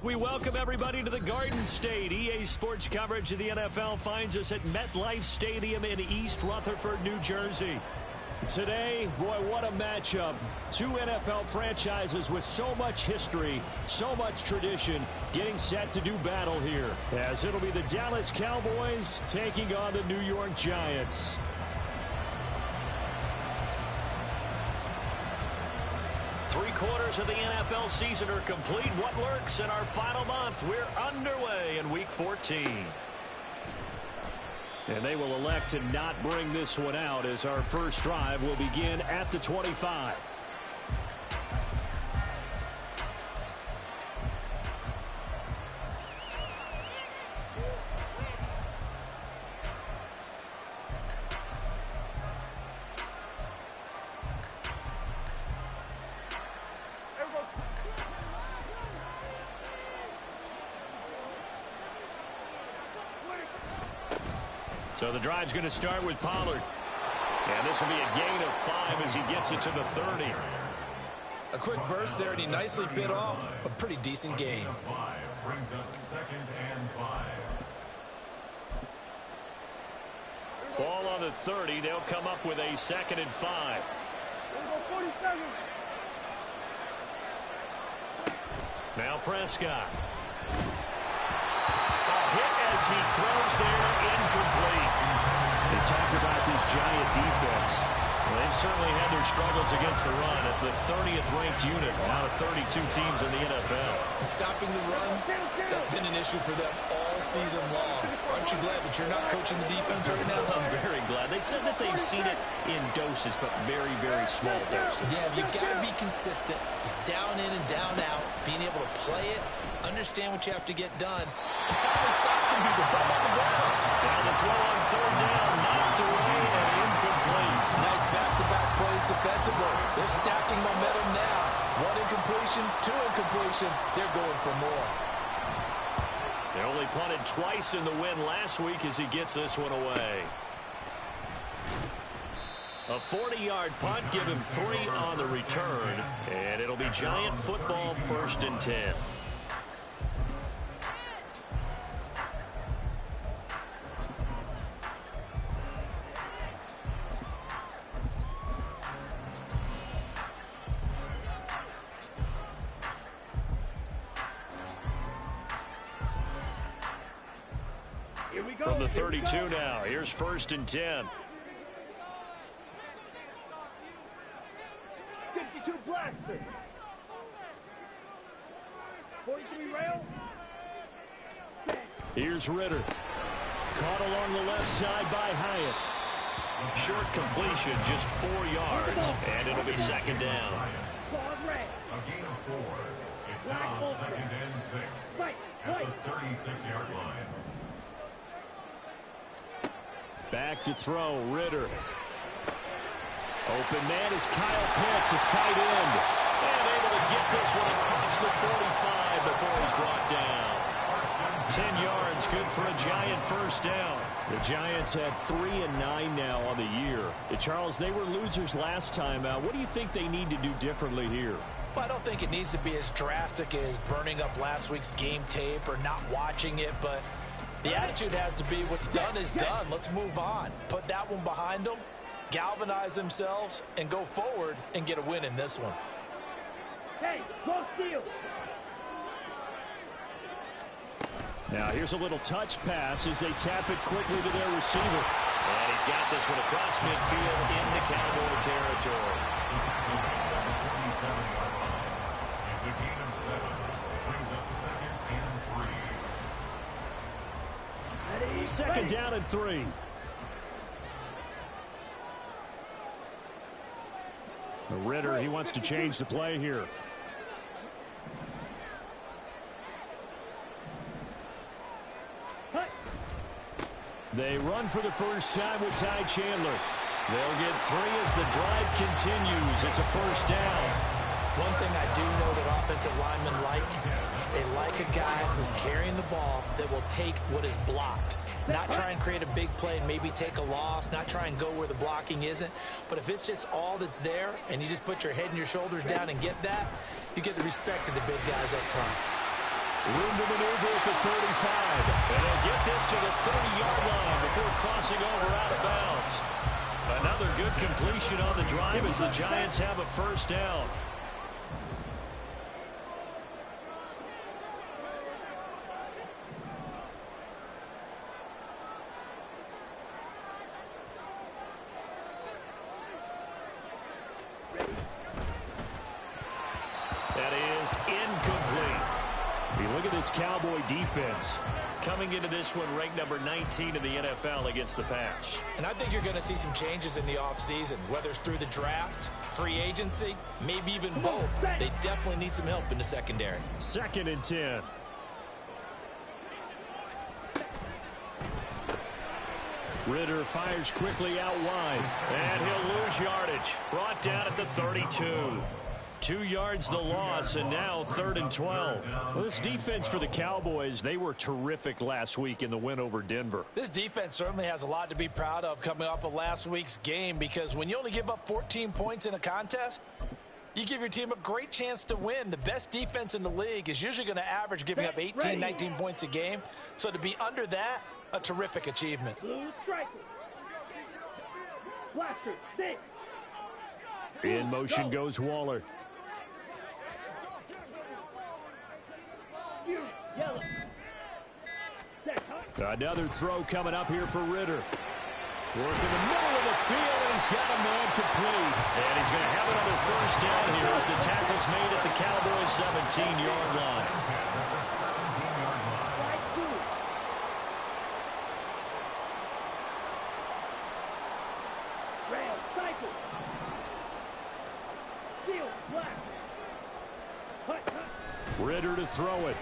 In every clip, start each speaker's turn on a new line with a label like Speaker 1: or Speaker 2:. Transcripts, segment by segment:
Speaker 1: We welcome everybody to the Garden State. EA Sports coverage of the NFL finds us at MetLife Stadium in East Rutherford, New Jersey. Today, boy, what a matchup. Two NFL franchises with so much history, so much tradition, getting set to do battle here, as it'll be the Dallas Cowboys taking on the New York Giants. Three-quarters of the NFL season are complete. What lurks in our final month? We're underway in Week 14. And they will elect to not bring this one out as our first drive will begin at the 25. So the drive's going to start with Pollard. And this will be a gain of 5 as he gets it to the 30.
Speaker 2: A quick burst there, and he nicely bit off a pretty decent gain.
Speaker 3: Brings up 2nd and 5.
Speaker 1: Ball on the 30. They'll come up with a 2nd and 5. Now Prescott. As he throws there, incomplete. They talk about this Giant defense. Well, they've certainly had their struggles against the run at the 30th ranked unit out of 32 teams in the NFL.
Speaker 2: And stopping the run, that's been an issue for them all season long. Aren't you glad that you're not coaching the defense right now?
Speaker 1: I'm very glad. They said that they've seen it in doses, but very, very small doses.
Speaker 2: Yeah, you've got to be consistent. It's down in and down out, being able to play it, understand what you have to get done, and finally stop some people, put them on the ground.
Speaker 1: Now the throw on 3rd down, knocked away and incomplete.
Speaker 4: Nice back-to-back plays defensively. They're stacking momentum now. 1 incompletion, 2 incompletion. They're going for more.
Speaker 1: They only punted twice in the win last week as he gets this one away. A 40-yard punt, give him 3 on the return, and it'll be Giant football 1st and 10. From the 32 now, here's 1st and 10.
Speaker 5: 52 blaster. 43 rail.
Speaker 1: Here's Ritter. Caught along the left side by Hyatt. Short completion, just 4 yards, and it'll be 2nd down.
Speaker 3: A gain of 4. It's now 2nd and 6 at the 36-yard line.
Speaker 1: Back to throw, Ritter. Open man is Kyle Pitts, his tight end. And able to get this one across the 45 before he's brought down. 10 yards, good for a Giant 1st down. The Giants had 3-9 now on the year. Charles, they were losers last time out. What do you think they need to do differently here?
Speaker 4: Well, I don't think it needs to be as drastic as burning up last week's game tape or not watching it, but the attitude has to be what's done is done. Let's move on. Put that one behind them, galvanize themselves, and go forward and get a win in this one.
Speaker 5: Hey, close deal.
Speaker 1: Now here's a little touch pass as they tap it quickly to their receiver. And he's got this one across midfield into Cowboy territory.
Speaker 3: It's a gain of 7. Brings up 2nd and 3.
Speaker 1: 2nd down and 3. Ritter, he wants to change the play here. They run for the first time with Ty Chandler. They'll get 3 as the drive continues. It's a 1st down.
Speaker 4: One thing I do know that offensive linemen they like a guy who's carrying the ball that will take what is blocked. Not try and create a big play and maybe take a loss, not try and go where the blocking isn't. But if it's just all that's there and you just put your head and your shoulders down and get that, you get the respect of the big guys up front.
Speaker 1: Room to maneuver at the 35. And they'll get this to the 30-yard line before crossing over out of bounds. Another good completion on the drive as the Giants have a first down. That is incomplete. You look at this Cowboy defense coming into this one ranked number 19 in the NFL against the pass.
Speaker 2: And I think you're going to see some changes in the offseason, whether it's through the draft, free agency, maybe even both. They definitely need some help in the secondary.
Speaker 1: 2nd and 10. Ritter fires quickly out wide, and he'll lose yardage. Brought down at the 32. 2 yards the loss, and now 3rd and 12. Well, this defense for the Cowboys, they were terrific last week in the win over Denver.
Speaker 4: This defense certainly has a lot to be proud of coming off of last week's game, because when you only give up 14 points in a contest, you give your team a great chance to win. The best defense in the league is usually going to average giving up 18, 19 points a game. So to be under that, a terrific achievement.
Speaker 5: Blue striker. Blaster, 6.
Speaker 1: In motion goes Waller.
Speaker 5: Yellow.
Speaker 1: Another throw coming up here for Ritter. Working the middle of the field, and he's got a man complete. And he's going to have another first down here as the tackle's made at the Cowboys' 17-yard line.
Speaker 5: Rail, cycle. Steel, black.
Speaker 1: Ritter to throw it.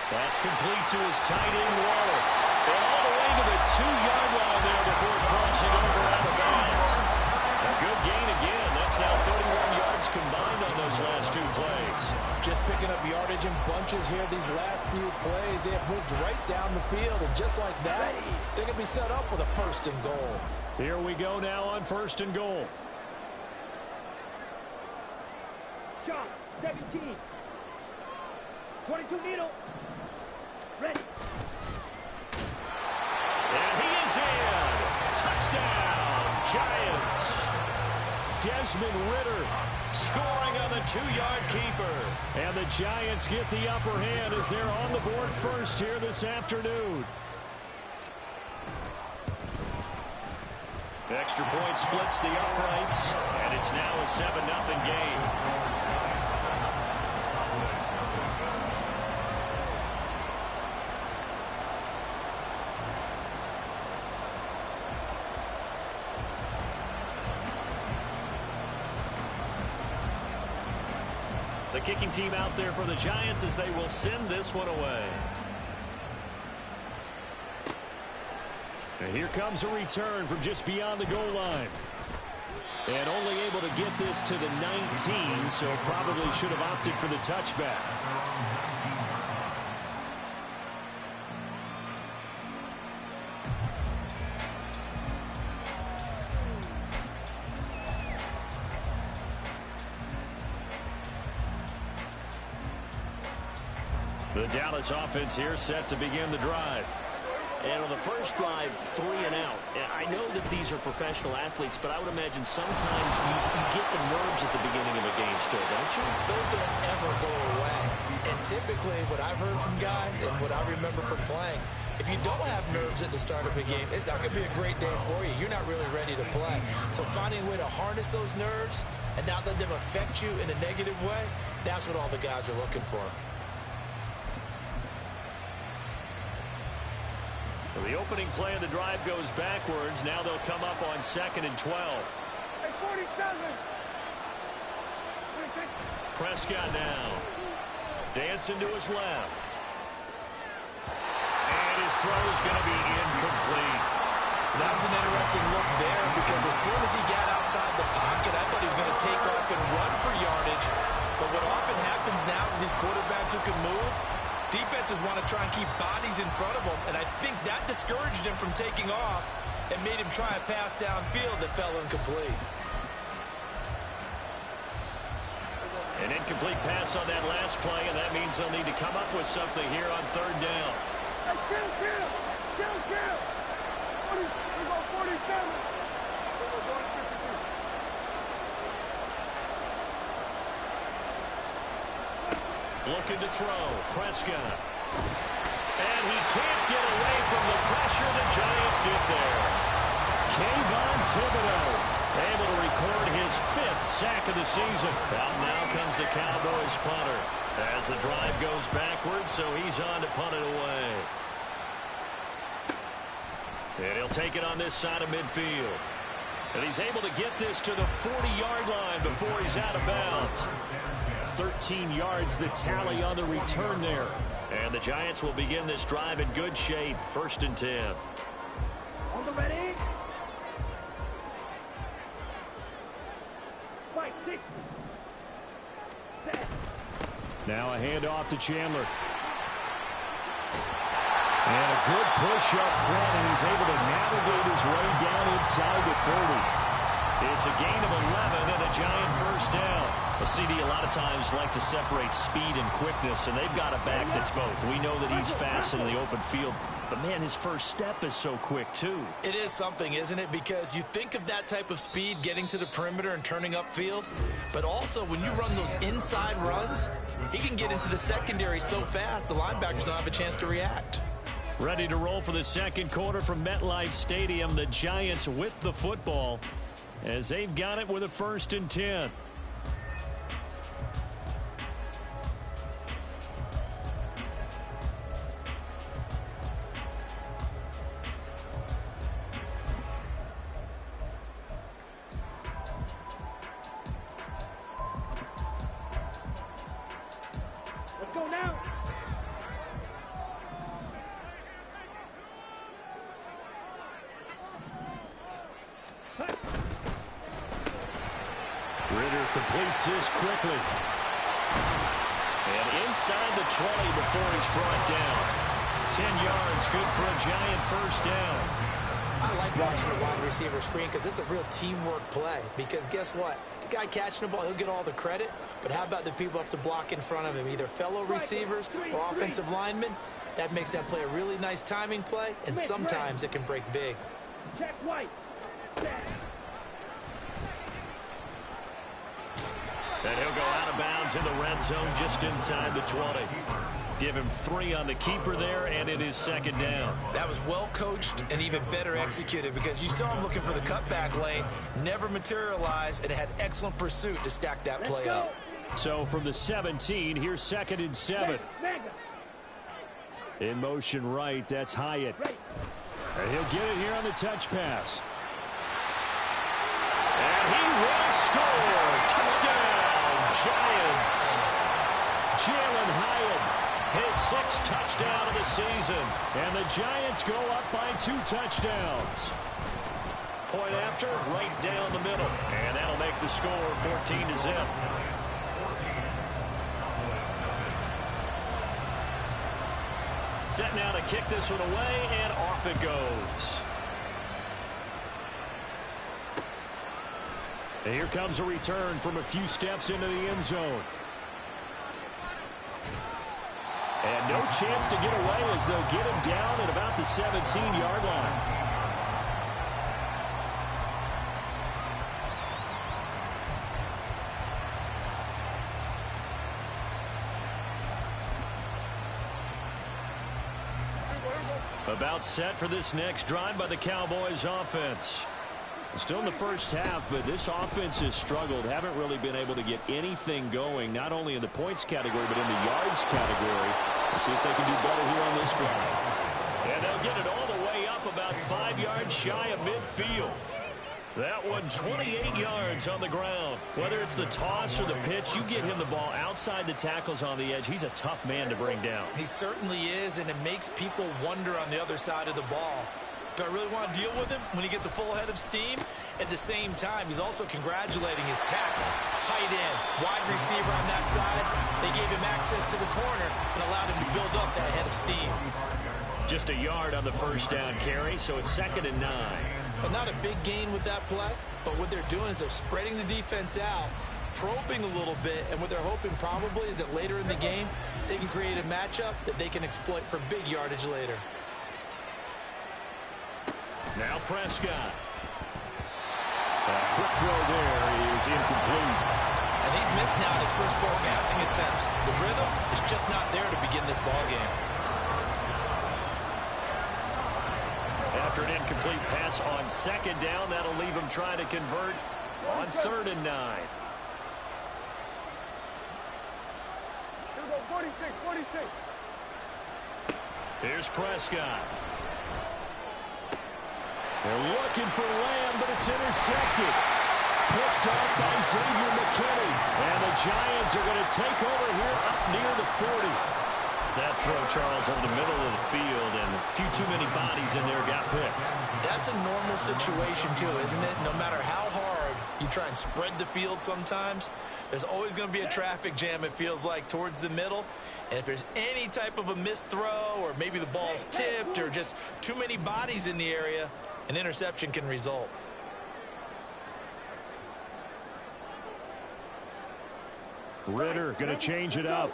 Speaker 1: That's complete to his tight end, Waller. And all the way to the 2-yard line there before crossing over out of bounds. A good gain again. That's now 31 yards combined on those last 2 plays.
Speaker 4: Just picking up yardage in bunches here these last few plays. They have moved right down the field, and just like that, they can be set up with a 1st and goal.
Speaker 1: Here we go now on 1st and goal.
Speaker 5: Shot, 17. 22 needle. Ready.
Speaker 1: And he is in. Touchdown, Giants. Desmond Ritter scoring on the 2-yard keeper. And the Giants get the upper hand as they're on the board first here this afternoon. Extra point splits the uprights, and it's now a 7-0 game. The kicking team out there for the Giants as they will send this one away. And here comes a return from just beyond the goal line. And only able to get this to the 19, so probably should have opted for the touchback. The Dallas offense here set to begin the drive.
Speaker 6: And on the first drive, 3 and out. I know that these are professional athletes, but I would imagine sometimes you get the nerves at the beginning of a game still, don't you?
Speaker 2: Those don't ever go away. And typically what I've heard from guys and what I remember from playing, if you don't have nerves at the start of a game, it's not going to be a great day for you. You're not really ready to play. So finding a way to harness those nerves and not let them affect you in a negative way, that's what all the guys are looking for.
Speaker 1: So the opening play of the drive goes backwards. Now they'll come up on 2nd and 12.
Speaker 5: Hey, 47.
Speaker 1: Prescott now. Dancing to his left. And his throw is going to be incomplete.
Speaker 2: That was an interesting look there because as soon as he got outside the pocket, I thought he was going to take off and run for yardage. But what often happens now with these quarterbacks who can move, defenses want to try and keep bodies in front of them, and I think that discouraged him from taking off and made him try a pass downfield that fell incomplete.
Speaker 1: An incomplete pass on that last play, and that means they'll need to come up with something here on third down.
Speaker 5: Hey, kill! 40, we go 47. We're going 52.
Speaker 1: Looking to throw. Prescott. And he can't get away from the pressure. The Giants get there. Kayvon Thibodeau able to record his 5th sack of the season. Out now comes the Cowboys punter as the drive goes backwards, so he's on to punt it away. And he'll take it on this side of midfield. And he's able to get this to the 40-yard line before he's out of bounds. 13 yards the tally on the return there. And the Giants will begin this drive in good shape. 1st and 10.
Speaker 5: On the ready. Fight 6. Set.
Speaker 1: Now a handoff to Chandler. And a good push up front, and he's able to navigate his way down inside the 30. It's a gain of 11 and a Giant 1st down. A CD a lot of times like to separate speed and quickness, and they've got a back that's both. We know that he's fast in the open field, but man, his first step is so quick too.
Speaker 4: It is something, isn't it? Because you think of that type of speed getting to the perimeter and turning upfield, but also when you run those inside runs, he can get into the secondary so fast the linebackers don't have a chance to react.
Speaker 1: Ready to roll for the second quarter from MetLife Stadium. The Giants with the football as they've got it with a 1st and 10.
Speaker 5: Let's go now.
Speaker 1: Ritter completes this quickly. And inside the 20 before he's brought down. 10 yards, good for a Giant 1st down.
Speaker 4: I like watching the wide receiver screen because it's a real teamwork play. Because guess what? The guy catching the ball, he'll get all the credit. But how about the people have to block in front of him, either fellow receivers or offensive linemen? That makes that play a really nice timing play, and sometimes it can break big.
Speaker 5: Check white. Set.
Speaker 1: And he'll go out of bounds in the red zone just inside the 20. Give him 3 on the keeper there, and it is 2nd down.
Speaker 4: That was well coached and even better executed because you saw him looking for the cutback lane, never materialized, and had excellent pursuit to stack that play up.
Speaker 1: So from the 17, here's 2nd and 7. In motion right, that's Hyatt. And he'll get it here on the touch pass. And he will score. Touchdown, Giants. Jalen Hyatt, his 6th touchdown of the season. And the Giants go up by 2 touchdowns. Point after, right down the middle. And that'll make the score 14-0. Set now to kick this one away, and off it goes. And here comes a return from a few steps into the end zone. And no chance to get away as they'll get him down at about the 17-yard line. About set for this next drive by the Cowboys offense. Still in the first half, but this offense has struggled. Haven't really been able to get anything going, not only in the points category, but in the yards category. We'll see if they can do better here on this drive. And they'll get it all the way up about 5 yards shy of midfield. That one 28 yards on the ground. Whether it's the toss or the pitch, you get him the ball outside the tackles on the edge. He's a tough man to bring down.
Speaker 4: He certainly is, and it makes people wonder on the other side of the ball. Do I really want to deal with him when he gets a full head of steam? At the same time, he's also congratulating his tackle, tight end, wide receiver on that side. They gave him access to the corner and allowed him to build up that head of steam.
Speaker 1: Just a yard on the first down carry, so it's 2nd and 9.
Speaker 4: But not a big gain with that play, but what they're doing is they're spreading the defense out,
Speaker 2: probing a little bit, and what they're hoping probably is that later in the game, they can create a matchup that they can exploit for big yardage later.
Speaker 1: Now Prescott. A quick throw there is incomplete.
Speaker 2: And he's missed now in his first 4 passing attempts. The rhythm is just not there to begin this ball game.
Speaker 1: After an incomplete pass on second down, that'll leave him trying to convert on 3rd and 9.
Speaker 5: Here we go, 46, 46.
Speaker 1: Here's Prescott. They're looking for Lamb, but it's intercepted. Picked up by Xavier McKinney. And the Giants are going to take over here up near the 40. That throw, Charles, over the middle of the field, and a few too many bodies in there got picked.
Speaker 2: That's a normal situation, too, isn't it? No matter how hard you try and spread the field sometimes, there's always going to be a traffic jam, it feels like, towards the middle. And if there's any type of a missed throw, or maybe the ball's tipped, or just too many bodies in the area, an interception can result.
Speaker 1: Ritter going to change it up.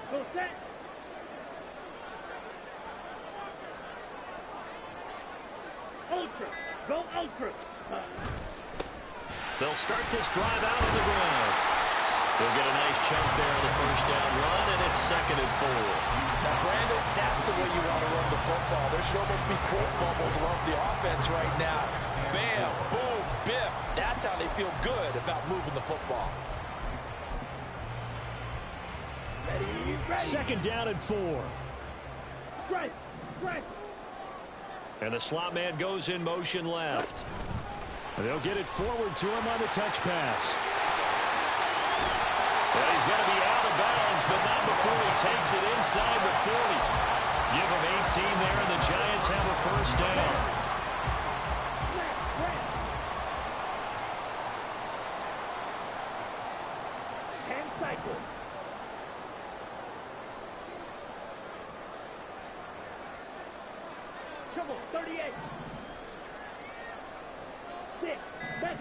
Speaker 5: Ultra. Go ultra.
Speaker 1: They'll start this drive out on the ground. They'll get a nice chunk there on the first down run, and it's 2nd and 4.
Speaker 2: Now, Brandon, that's the way you want to run the football. There should almost be quote bubbles above the offense right now. Bam, boom, biff. That's how they feel good about moving the football.
Speaker 5: Ready, ready.
Speaker 1: 2nd down and 4.
Speaker 5: Strike, strike.
Speaker 1: And the slot man goes in motion left. And they'll get it forward to him on the touch pass. Well, he's going to be out of bounds, but not before he takes it inside the 40. Give him 18 there, and the Giants have a first down.
Speaker 5: Hand cycle. Come on, 38. 6, 7.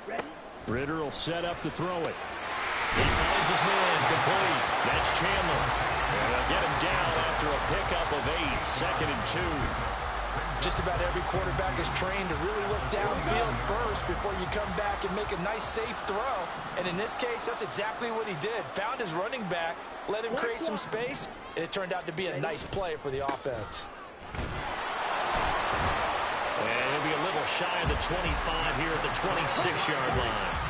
Speaker 5: Ready?
Speaker 1: Ritter will set up to throw it. He finds his man complete. That's Chandler. And they'll get him down after a pickup of 8. 2nd and 2.
Speaker 2: Just about every quarterback is trained to really look downfield first before you come back and make a nice, safe throw. And in this case, that's exactly what he did. Found his running back, let him create some space, and it turned out to be a nice play for the offense.
Speaker 1: And he'll be a little shy of the 25 here at the 26-yard line.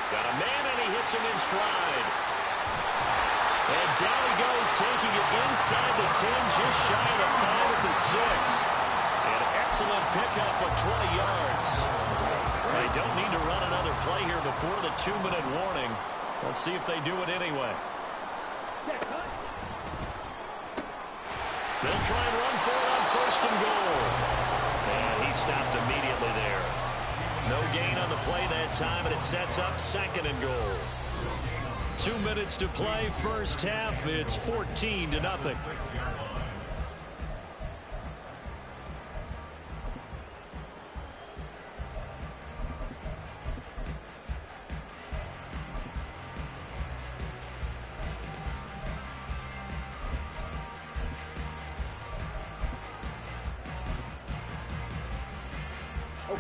Speaker 1: Got a man, and he hits him in stride. And down he goes, taking it inside the 10, just shy of the 5 at the 6. An excellent pickup of 20 yards. They don't need to run another play here before the 2-minute warning. Let's see if they do it anyway. They'll try and run for it on 1st and goal. And he stopped immediately there. No gain on the play that time, and it sets up 2nd and goal. 2 minutes to play, first half. It's 14-0.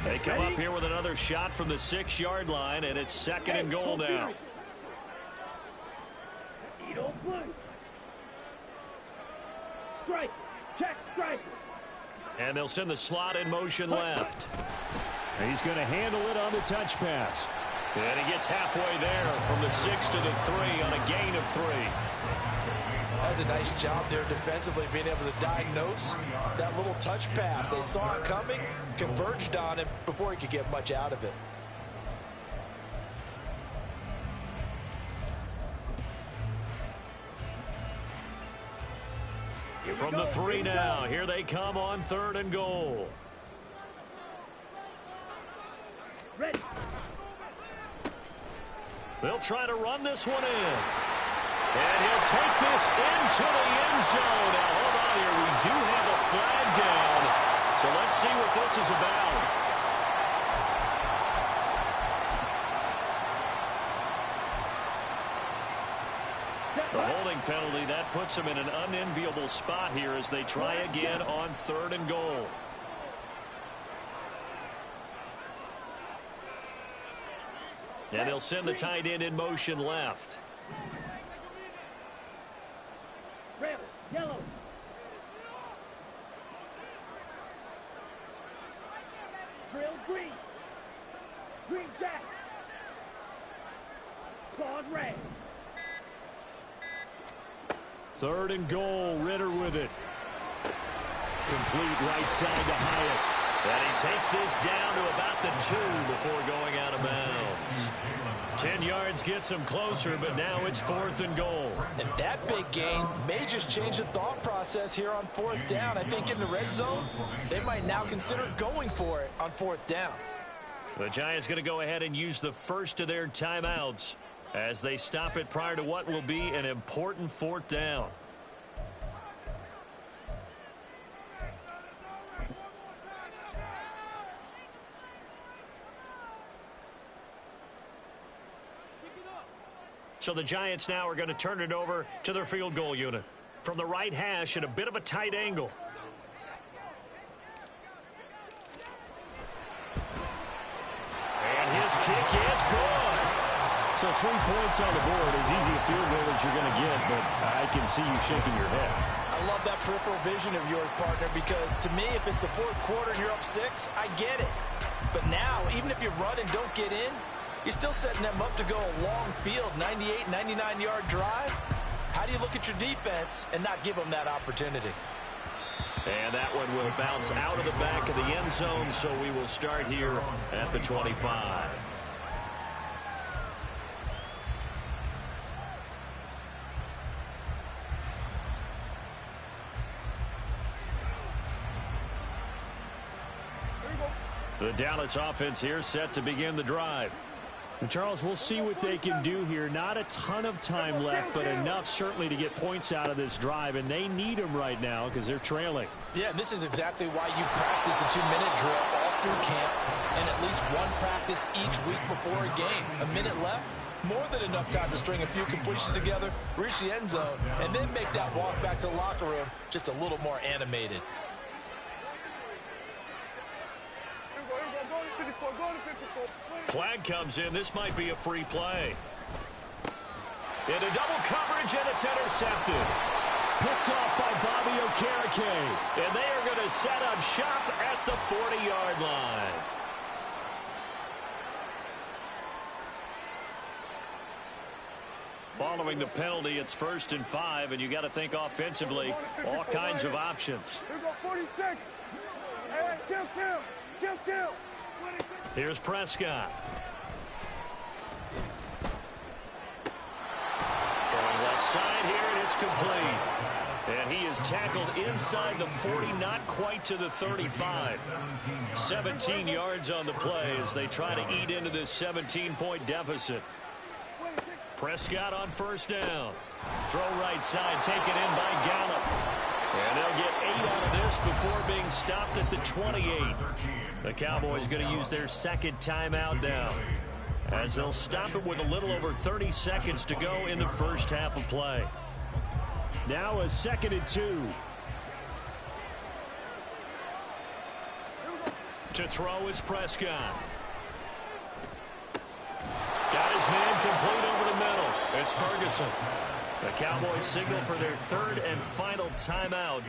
Speaker 1: They come up here with another shot from the 6-yard line, and it's 2nd and goal now.
Speaker 5: Strike. Check strike.
Speaker 1: And they'll send the slot in motion left. He's going to handle it on the touch pass. And he gets halfway there from the 6 to the 3 on a gain of 3.
Speaker 2: That's a nice job there defensively, being able to diagnose that little touch pass. They saw it coming, converged on him before he could get much out of it.
Speaker 1: From the 3 now, here they come on 3rd and goal.
Speaker 5: Ready.
Speaker 1: They'll try to run this one in. And he'll take this into the end zone. Now, hold on here. We do have a flag down. So let's see what this is about. The holding penalty, that puts them in an unenviable spot here as they try again on 3rd and goal. And they'll send the tight end in motion left.
Speaker 5: Red, yellow. Drill green. Green jack. Claude red.
Speaker 1: 3rd and goal, Ritter with it. Complete right side to Hyatt. And he takes this down to about the 2 before going out of bounds. 10 yards gets him closer, but now it's 4th and goal.
Speaker 4: And that big gain may just change the thought process here on 4th down. I think in the red zone, they might now consider going for it on 4th down.
Speaker 1: The Giants going to go ahead and use the first of their timeouts as they stop it prior to what will be an important 4th down. So the Giants now are going to turn it over to their field goal unit. From the right hash at a bit of a tight angle. And his kick is good. So 3 points on the board, as easy a field goal as you're going to get, but I can see you shaking your head.
Speaker 4: I love that peripheral vision of yours, partner, because to me, if it's the 4th quarter and you're up 6, I get it. But now, even if you run and don't get in, you're still setting them up to go a long field, 98, 99-yard drive. How do you look at your defense and not give them that opportunity?
Speaker 1: And that one will bounce out of the back of the end zone, so we will start here at the 25. The Dallas offense here set to begin the drive.
Speaker 7: And Charles, we'll see what they can do here. Not a ton of time left, but enough certainly to get points out of this drive, and they need them right now because they're trailing.
Speaker 4: Yeah, this is exactly why you practice a 2-minute drill all through camp and at least one practice each week before a game. A minute left, more than enough time to string a few completions together, reach the end zone, and then make that walk back to the locker room just a little more animated.
Speaker 1: Flag comes in. This might be a free play. Into double coverage, and it's intercepted. Picked off by Bobby Okereke. And they are going to set up shop at the 40-yard line. Following the penalty, it's 1st and 5, and you got to think offensively, all kinds of options.
Speaker 5: Here we go, 46. Hey, kill.
Speaker 1: Here's Prescott. Throwing left side here, and it's complete. And he is tackled inside the 40, not quite to the 35. 17 yards on the play as they try to eat into this 17-point deficit. Prescott on 1st down. Throw right side, taken in by Gallup. And they'll get 8 out of this before being stopped at the 28. The Cowboys going to use their 2nd timeout now, as they'll stop it with a little over 30 seconds to go in the first half of play.
Speaker 7: Now a 2nd and 2.
Speaker 1: To throw is Prescott. Got his man complete over the middle. It's Ferguson. The Cowboys signal for their 3rd and final timeout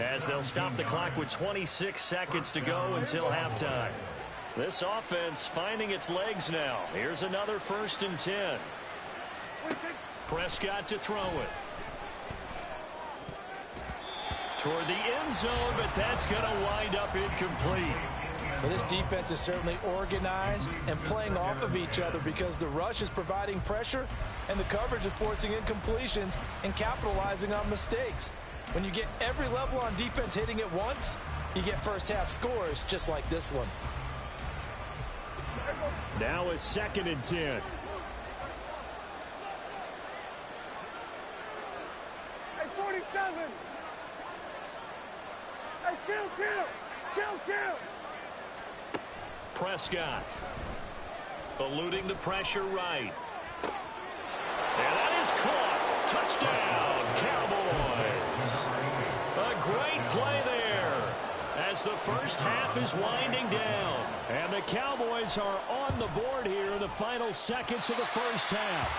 Speaker 1: as they'll stop the clock with 26 seconds to go until halftime. This offense finding its legs now. Here's another 1st and 10. Prescott to throw it. Toward the end zone, but that's going to wind up incomplete.
Speaker 4: Well, this defense is certainly organized and playing off of each other because the rush is providing pressure and the coverage is forcing incompletions and capitalizing on mistakes. When you get every level on defense hitting at once, you get first half scores just like this one.
Speaker 7: Now a 2nd and 10.
Speaker 5: Hey, 47. Hey, kill.
Speaker 1: Prescott eluding the pressure right. And that is caught. Touchdown, Cowboys. A great play there as the first half is winding down. And the Cowboys are on the board here in the final seconds of the first half.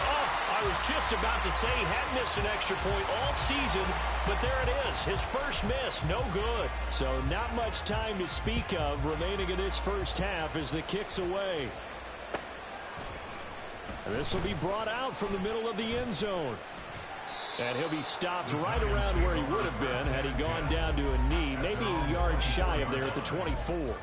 Speaker 1: Oh, I was just about to say he hadn't missed an extra point all season, but there it is. His first miss, no good. So not much time to speak of remaining in this first half as the kick's away. This will be brought out from the middle of the end zone. And he'll be stopped right around where he would have been had he gone down to a knee, maybe a yard shy of there at the 24.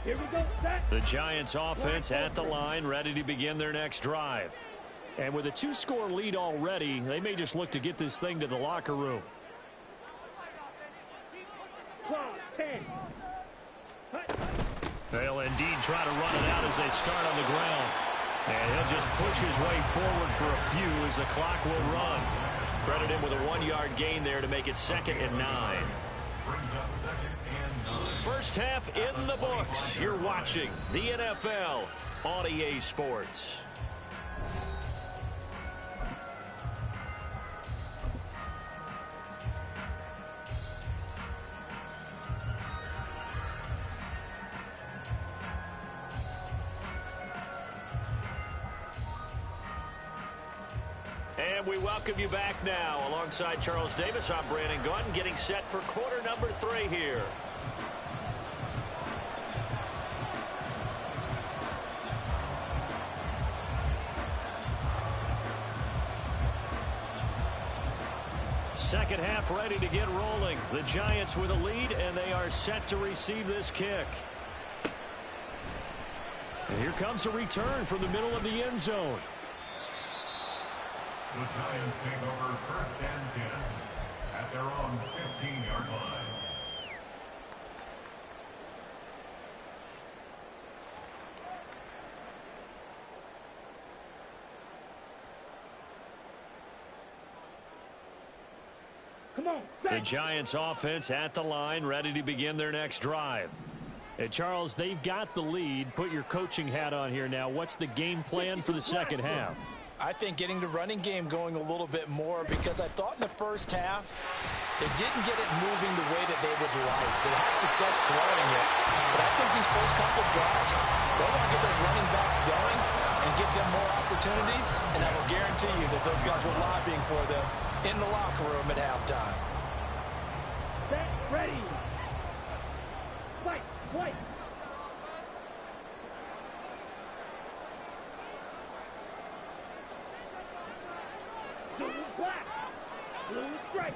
Speaker 5: Here we go, set.
Speaker 1: The Giants offense at the line, ready to begin their next drive. And with a 2-score lead already, they may just look to get this thing to the locker room. They'll indeed try to run it out as they start on the ground. And he'll just push his way forward for a few as the clock will run. Credit him with a 1-yard gain there to make it 2nd and 9. First half in the books. You're watching the NFL on EA Sports. And we welcome you back now. Alongside Charles Davis, I'm Brandon Gunn, getting set for quarter number 3 here. Second half ready to get rolling. The Giants with a lead, and they are set to receive this kick. And here comes a return from the middle of the end zone.
Speaker 3: The Giants take over 1st and 10 at their own 15-yard line.
Speaker 1: The Giants offense at the line, ready to begin their next drive.
Speaker 7: Hey, Charles, they've got the lead. Put your coaching hat on here now. What's the game plan for the second half?
Speaker 4: I think getting the running game going a little bit more, because I thought in the first half they didn't get it moving the way that they would like. They had success throwing it. But I think these first couple of drives, they want to get those running backs going and give them more opportunities. And I will guarantee you that those guys were lobbying for them in the locker room at halftime.
Speaker 5: Set, ready. Fight, fight. Blue black. Blue stripe.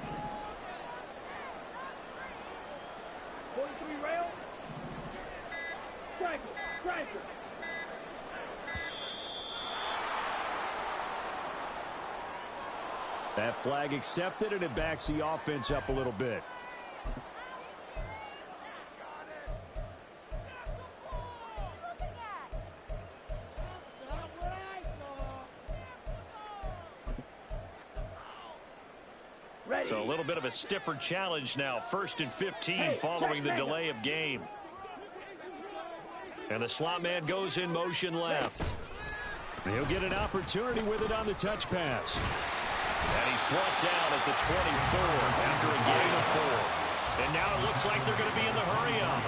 Speaker 5: 43 rail. Striker, striker.
Speaker 7: That flag accepted, and it backs the offense up a little bit.
Speaker 1: So a little bit of a stiffer challenge now. 1st and 15 following the delay of game. And the slot man goes in motion left.
Speaker 7: He'll get an opportunity with it on the touch pass.
Speaker 1: And he's brought down at the 24 after a gain of 4. And now it looks like they're going to be in the hurry up.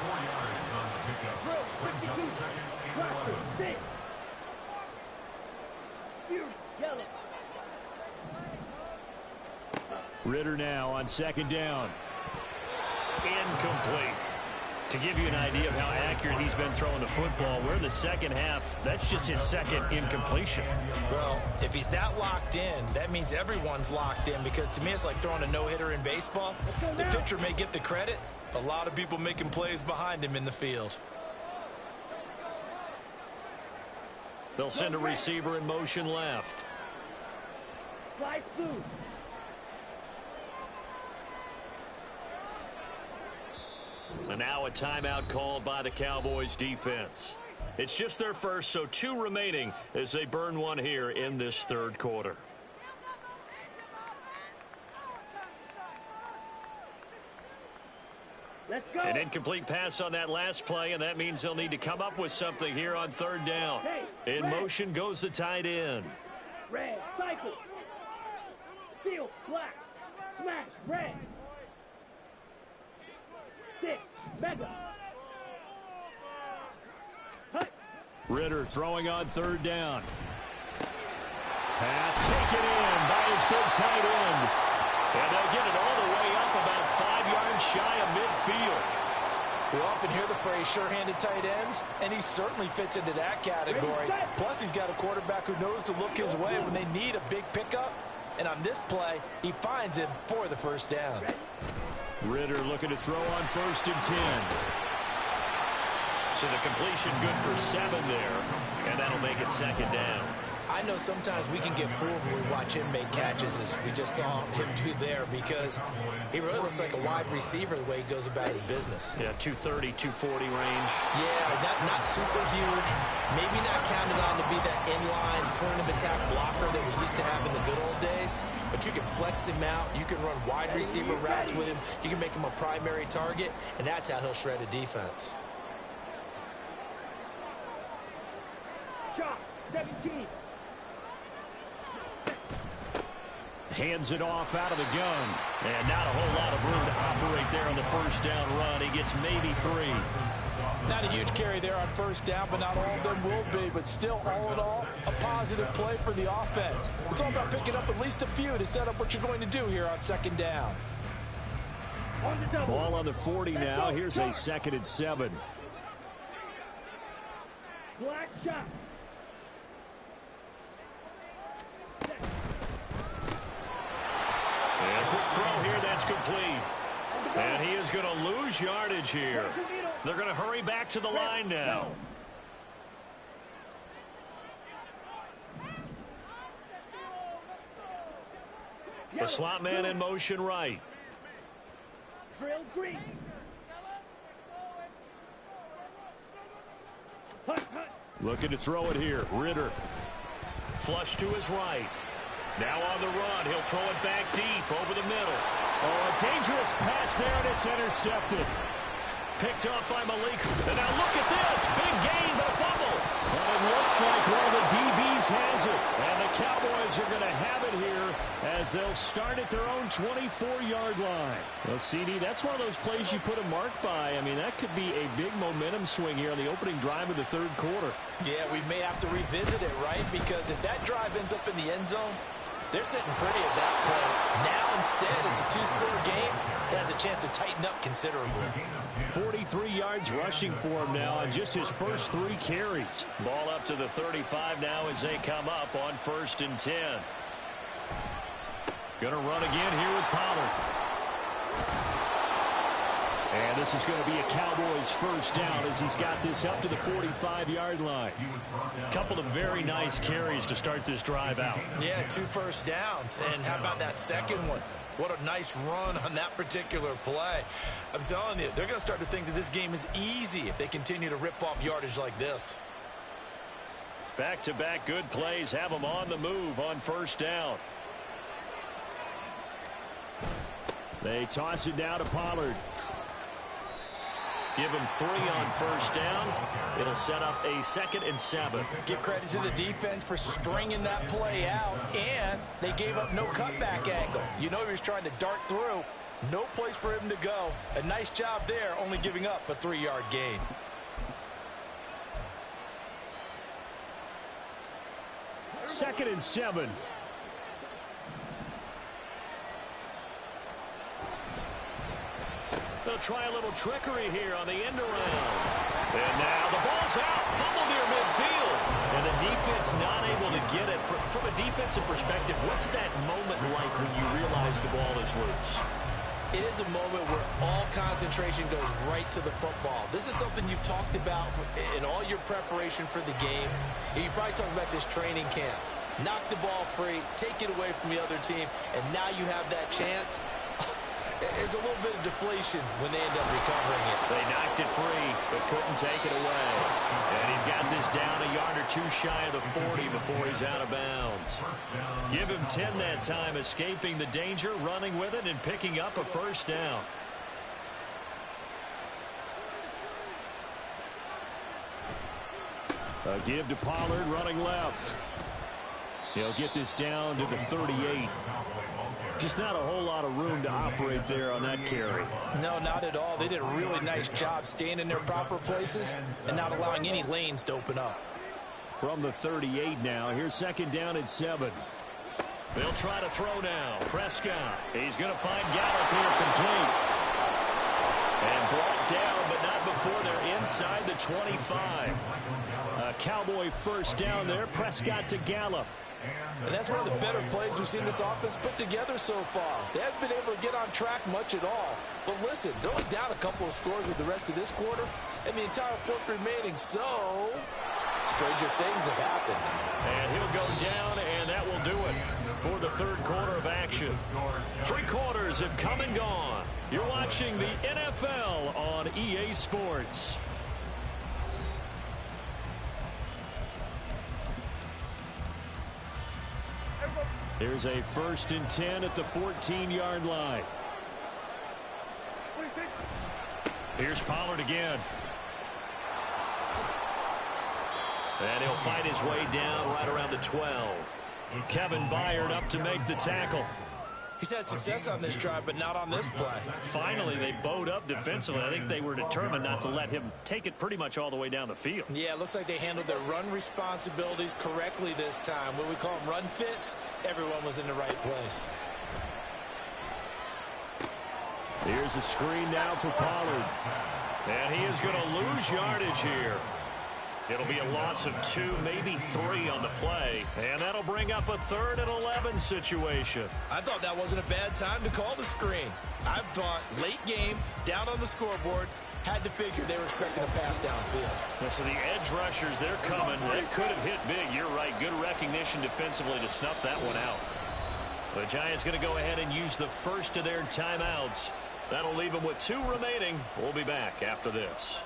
Speaker 3: 4 yards on the pickup. Brings up 2nd and 11.
Speaker 5: Yellow.
Speaker 7: Ritter now on 2nd down.
Speaker 1: Incomplete. To give you an idea of how accurate he's been throwing the football, we're in the second half. That's just his 2nd incompletion.
Speaker 4: Well, if he's that locked in, that means everyone's locked in, because to me it's like throwing a no-hitter in baseball. The pitcher may get the credit. A lot of people making plays behind him in the field.
Speaker 1: They'll send a receiver in motion left.
Speaker 5: Fly through.
Speaker 1: And now a timeout called by the Cowboys defense. It's just their first, so 2 remaining as they burn one here in this 3rd quarter.
Speaker 5: Let's go.
Speaker 1: An incomplete pass on that last play, and that means they'll need to come up with something here on third down. In motion goes the tight end.
Speaker 5: Red, cycle. Steel, black. Smash, red. 6, mega. Hut.
Speaker 7: Ritter throwing on third down. Pass taken in by his big tight end.
Speaker 1: And they'll get it all the way up about 5 yards shy of midfield.
Speaker 4: We often hear the phrase sure-handed tight ends, and he certainly fits into that category. Plus, he's got a quarterback who knows to look his way when they need a big pickup. And on this play, he finds him for the first down.
Speaker 7: Ritter looking to throw on 1st and 10.
Speaker 1: So the completion good for 7 there, and that'll make it 2nd down.
Speaker 2: I know sometimes we can get fooled when we watch him make catches, as we just saw him do there, because he really looks like a wide receiver the way he goes about his business.
Speaker 1: Yeah, 230, 240 range.
Speaker 2: Yeah, not super huge. Maybe not counted on to be that inline point of attack blocker that we used to have in the good old days, but you can flex him out. You can run wide receiver routes with him. You can make him a primary target, and that's how he'll shred a defense.
Speaker 5: Shot, 17.
Speaker 7: Hands it off out of the gun.
Speaker 1: And not a whole lot of room to operate there on the first down run. He gets maybe 3.
Speaker 4: Not a huge carry there on first down, but not all of them will be. But still, all in all, a positive play for the offense. It's all about picking up at least a few to set up what you're going to do here on 2nd down.
Speaker 7: Ball on the 40 now. Here's a 2nd and 7.
Speaker 5: Black shot.
Speaker 1: And a quick throw here, that's complete. And he is going to lose yardage here. They're going to hurry back to the line now. The slot man in motion right.
Speaker 5: Drill green.
Speaker 7: Looking to throw it here. Ritter.
Speaker 1: Flush to his right. Now on the run. He'll throw it back deep over the middle.
Speaker 7: Oh, a dangerous pass there, and it's intercepted.
Speaker 1: Picked up by Malik. And now look at this. Big gain, but a fumble.
Speaker 7: But it looks like one of the DBs has it. And the Cowboys are going to have it here as they'll start at their own 24-yard line. Well, CD, that's one of those plays you put a mark by. I mean, that could be a big momentum swing here on the opening drive of the 3rd quarter.
Speaker 4: Yeah, we may have to revisit it, right? Because if that drive ends up in the end zone, they're sitting pretty at that point. Now, instead, it's a 2-score game. It has a chance to tighten up considerably.
Speaker 7: 43 yards rushing for him now on just his first 3 carries.
Speaker 1: Ball up to the 35 now as they come up on 1st and 10.
Speaker 7: Going to run again here with Pollard. And this is going to be a Cowboys first down as he's got this up to the 45-yard line.
Speaker 1: Couple of very nice carries to start this drive out.
Speaker 2: Yeah, 2 first downs. And how about that second one? What a nice run on that particular play. I'm telling you, they're going to start to think that this game is easy if they continue to rip off yardage like this.
Speaker 1: Back-to-back good plays have them on the move on 1st down.
Speaker 7: They toss it down to Pollard.
Speaker 1: Give him 3 on 1st down. It'll set up a 2nd and 7.
Speaker 4: Give credit to the defense for stringing that play out, and they gave up no cutback angle. You know he was trying to dart through. No place for him to go. A nice job there, only giving up a 3-yard gain.
Speaker 7: Second and 7.
Speaker 1: They'll try a little trickery here on the end around. And now the ball's out. Fumble near midfield. And the defense not able to get it. From a defensive perspective, what's that moment like when you realize the ball is loose?
Speaker 2: It is a moment where all concentration goes right to the football. This is something you've talked about in all your preparation for the game. You probably talked about this training camp. Knock the ball free, take it away from the other team, and now you have that chance. There's a little bit of deflation when they end up recovering it.
Speaker 1: They knocked it free, but couldn't take it away. And he's got this down a yard or 2 shy of the 40 before he's out of bounds. Give him 10 that time, escaping the danger, running with it, and picking up a 1st down.
Speaker 7: A give to Pollard running left. He'll get this down to the 38. Just not a whole lot of room to operate there on that carry.
Speaker 4: No, not at all. They did a really nice job staying in their proper places and not allowing any lanes to open up.
Speaker 7: From the 38 now, here's second down and 7.
Speaker 1: They'll try to throw now. Prescott. He's going to find Gallup here complete. And brought down, but not before they're inside the 25.
Speaker 7: A Cowboy first down there. Prescott to Gallup.
Speaker 4: And that's one of the better plays we've seen this offense put together so far. They haven't been able to get on track much at all. But listen, they're only down a couple of scores with the rest of this quarter and the entire fourth remaining. So, stranger things have happened.
Speaker 1: And he'll go down, and that will do it for the third quarter of action. 3 quarters have come and gone. You're watching the NFL on EA Sports.
Speaker 7: There's a 1st and 10 at the 14-yard line.
Speaker 1: Here's Pollard again. And he'll fight his way down right around the 12. Kevin Byard up to make the tackle.
Speaker 4: He's had success on this drive, but not on this play.
Speaker 1: Finally, they bowed up defensively. I think they were determined not to let him take it pretty much all the way down the field.
Speaker 4: Yeah, it looks like they handled their run responsibilities correctly this time. What we call them run fits, everyone was in the right place.
Speaker 7: Here's a screen now for Pollard.
Speaker 1: And he is going to lose yardage here. It'll be a loss of 2, maybe 3 on the play. And that'll bring up a 3rd and 11 situation.
Speaker 4: I thought that wasn't a bad time to call the screen. I thought late game, down on the scoreboard, had to figure they were expecting a pass downfield.
Speaker 1: Yeah, so the edge rushers, they're coming. They could have hit big. You're right. Good recognition defensively to snuff that one out. The Giants going to go ahead and use the first of their timeouts. That'll leave them with 2 remaining. We'll be back after this.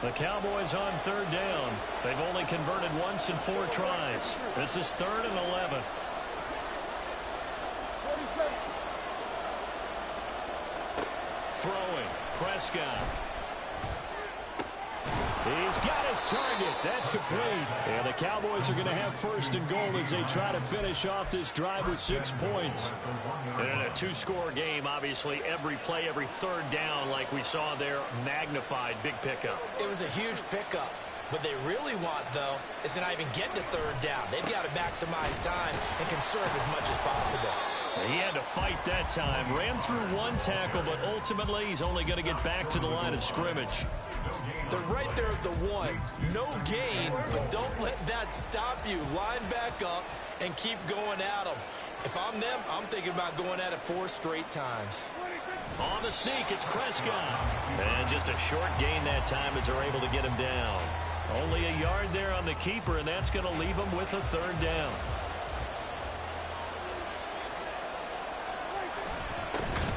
Speaker 1: The Cowboys on 3rd down. They've only converted once in 4 tries. This is 3rd and 11. Throwing. Prescott.
Speaker 7: He's got his target. That's complete. And the Cowboys are going to have 1st and goal as they try to finish off this drive with 6 points.
Speaker 1: And in a 2-score game, obviously, every play, every 3rd down, like we saw there, magnified. Big pickup.
Speaker 4: It was a huge pickup. What they really want, though, is to not even get to 3rd down. They've got to maximize time and conserve as much as possible.
Speaker 1: He had to fight that time. Ran through 1 tackle, but ultimately he's only going to get back to the line of scrimmage.
Speaker 4: They're right there at the 1. No gain, but don't let that stop you. Line back up and keep going at them. If I'm them, I'm thinking about going at it 4 straight times.
Speaker 1: On the sneak, it's Prescott. And just a short gain that time as they're able to get him down. Only a yard there on the keeper, and that's going to leave him with a 3rd down.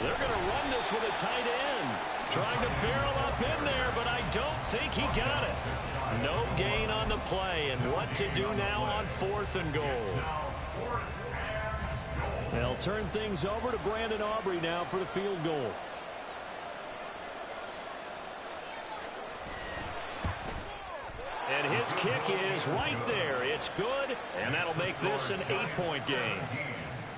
Speaker 1: They're going to run this with a tight end. Trying to barrel up in there, but I don't think he got it. No gain on the play, and what to do now on 4th and goal.
Speaker 7: They'll turn things over to Brandon Aubrey now for the field goal.
Speaker 1: And his kick is right there. It's good, and that'll make this an 8-point game.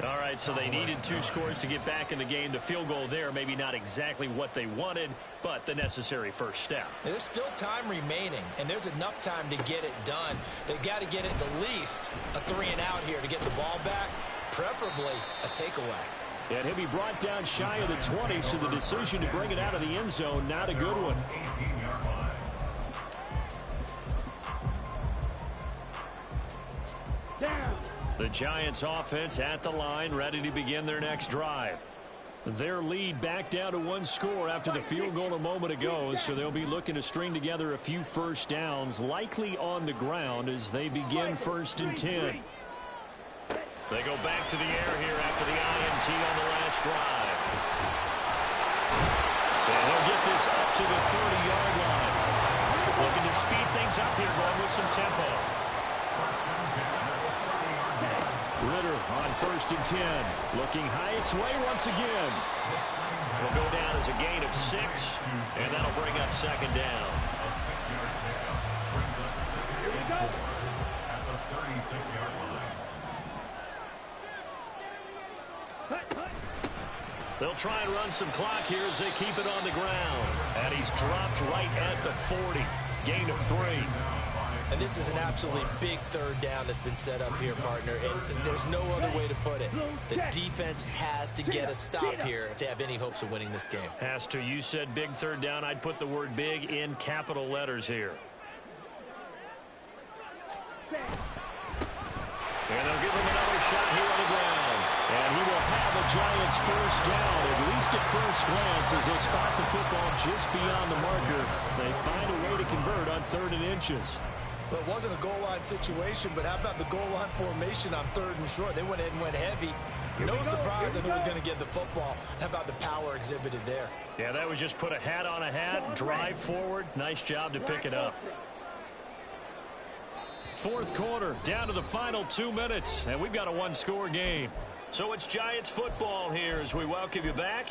Speaker 1: All right, so they needed 2 scores to get back in the game. The field goal there, maybe not exactly what they wanted, but the necessary first step.
Speaker 4: There's still time remaining, and there's enough time to get it done. They've got to get it the least a 3-and-out here to get the ball back, preferably a takeaway.
Speaker 7: And he'll be brought down shy of the 20, so the decision to bring it out of the end zone, not a good one.
Speaker 1: The Giants offense at the line, ready to begin their next drive.
Speaker 7: Their lead back down to 1 score after the field goal a moment ago, so they'll be looking to string together a few first downs, likely on the ground as they begin 1st and 10.
Speaker 1: They go back to the air here after the INT on the last drive. And they'll get this up to the 30-yard line. Looking to speed things up here, going with some tempo.
Speaker 7: Ritter on 1st and 10. Looking high its way once again.
Speaker 1: Will go down as a gain of 6, and that'll bring up 2nd down.
Speaker 3: A 6-yard pickup brings up 2nd and 4 at the 36-yard line.
Speaker 1: They'll try and run some clock here as they keep it on the ground. And he's dropped right at the 40. Gain of 3.
Speaker 2: And this is an absolutely big 3rd down that's been set up here, partner, and there's no other way to put it. The defense has to get a stop here if they have any hopes of winning this game.
Speaker 1: Has to. You said big 3rd down. I'd put the word big in capital letters here. And they'll give him another shot here on the ground.
Speaker 7: And he will have a Giants 1st down, at least at first glance, as they spot the football just beyond the marker. They find a way to convert on 3rd and inches.
Speaker 2: Well, it wasn't a goal line situation, but how about the goal line formation on 3rd and short? They went ahead and went heavy. No surprise on who was going to get the football. How about the power exhibited there?
Speaker 1: Yeah, that was just put a hat on a hat, drive forward. Nice job to pick it up.
Speaker 7: 4th quarter, down to the final 2 minutes, and we've got a 1-score game.
Speaker 1: So it's Giants football here as we welcome you back.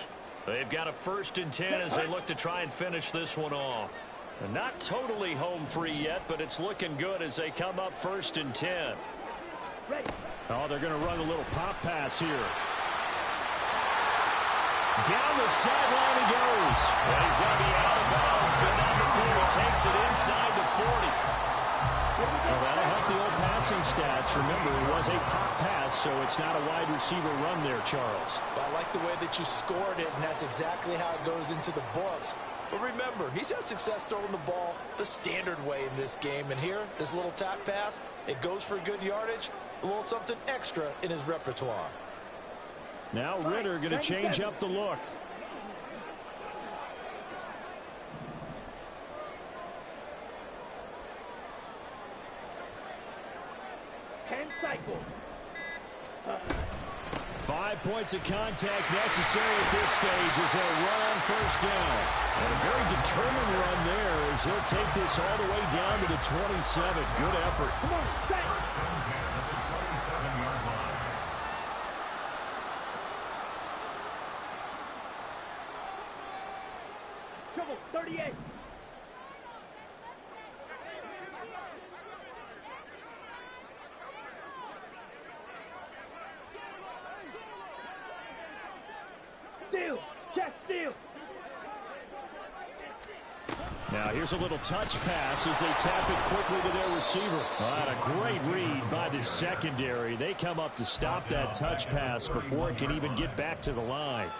Speaker 1: They've got a 1st and 10 as they look to try and finish this one off. And not totally home free yet, but it's looking good as they come up 1st and 10.
Speaker 7: Oh, they're going to run a little pop pass here. Down the sideline he goes.
Speaker 1: And he's going to be out of bounds, but not before he takes it inside the 40.
Speaker 7: Well, that'll help the old passing stats. Remember, it was a pop pass, so it's not a wide receiver run there, Charles.
Speaker 4: Well, I like the way that you scored it, and that's exactly how it goes into the books. But remember, he's had success throwing the ball the standard way in this game. And here, this little tap pass, it goes for good yardage, a little something extra in his repertoire.
Speaker 7: Now Ritter going to change up the look.
Speaker 5: Cycle.
Speaker 7: 5 points of contact necessary at this stage as they'll run on 1st down. And a very determined run there as he'll take this all the way down to the 27. Good effort.
Speaker 5: Come on, stay. Trouble, 38. Steal, check, steal.
Speaker 7: Now here's a little touch pass as they tap it quickly to their receiver. And a great read by the secondary. They come up to stop that touch pass before it can even get back to the line.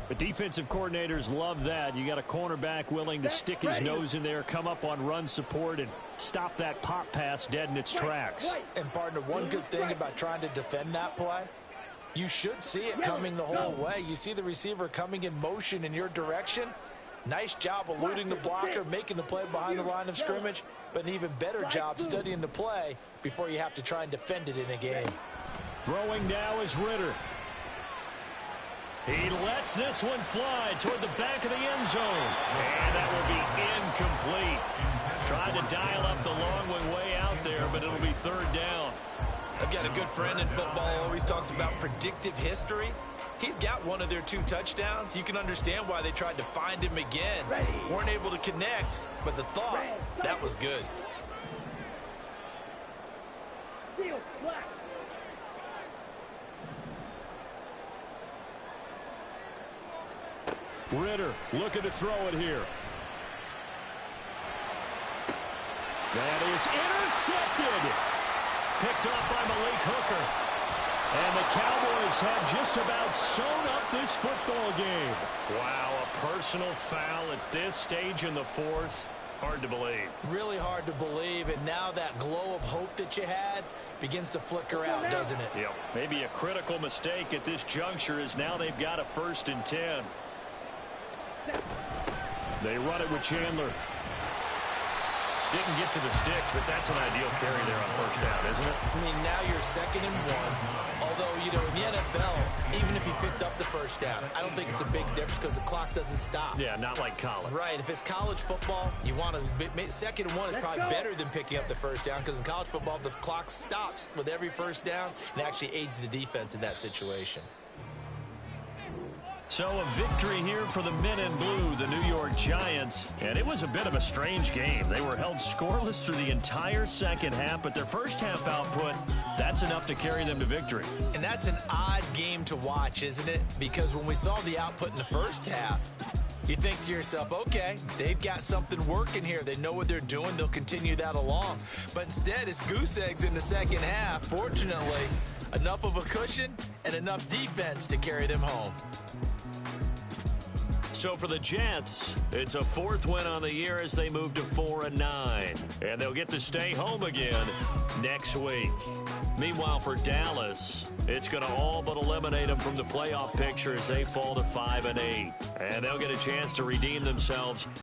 Speaker 7: The defensive coordinators love that. You got a cornerback willing to stick his nose in there, come up on run support, and stop that pop pass dead in its tracks.
Speaker 4: And, partner, one good thing about trying to defend that play, you should see it coming the whole way. You see the receiver coming in motion in your direction. Nice job eluding the blocker, making the play behind the line of scrimmage, but an even better job studying the play before you have to try and defend it in a game.
Speaker 7: Throwing now is Ritter.
Speaker 1: He lets this one fly toward the back of the end zone. And that will be incomplete. Tried to dial up the long one way out there, but it'll be 3rd down.
Speaker 2: I've got a good friend in football, always talks about predictive history. He's got one of their 2 touchdowns. You can understand why they tried to find him again. Weren't able to connect, but the thought, that was good.
Speaker 5: Steal, black.
Speaker 7: Ritter looking to throw it here. That is intercepted. Picked off by Malik Hooker. And the Cowboys have just about sewn up this football game.
Speaker 1: Wow, a personal foul at this stage in the 4th. Hard to believe.
Speaker 2: Really hard to believe, and now that glow of hope that you had begins to flicker out, doesn't it?
Speaker 1: Yep. Maybe a critical mistake at this juncture is now they've got a 1st and 10.
Speaker 7: They run it with Chandler.
Speaker 1: Didn't get to the sticks, but that's an ideal carry there on first down, isn't it?
Speaker 2: I mean, now you're 2nd and 1. Although, you know, in the NFL, even if you picked up the first down, I don't think it's a big difference because the clock doesn't stop.
Speaker 1: Yeah, not like college.
Speaker 2: Right. If it's college football, you want to 2nd and 1 is probably better than picking up the first down because in college football, the clock stops with every first down and actually aids the defense in that situation.
Speaker 1: So a victory here for the men in blue, the New York Giants. And it was a bit of a strange game. They were held scoreless through the entire second half, but their first half output, that's enough to carry them to victory.
Speaker 2: And that's an odd game to watch, isn't it? Because when we saw the output in the first half, you think to yourself, okay, they've got something working here. They know what they're doing. They'll continue that along. But instead, it's goose eggs in the second half. Fortunately, enough of a cushion and enough defense to carry them home.
Speaker 1: So for the Jets, it's a 4th win on the year as they move to 4-9. And they'll get to stay home again next week. Meanwhile, for Dallas, it's going to all but eliminate them from the playoff picture as they fall to 5-8. And they'll get a chance to redeem themselves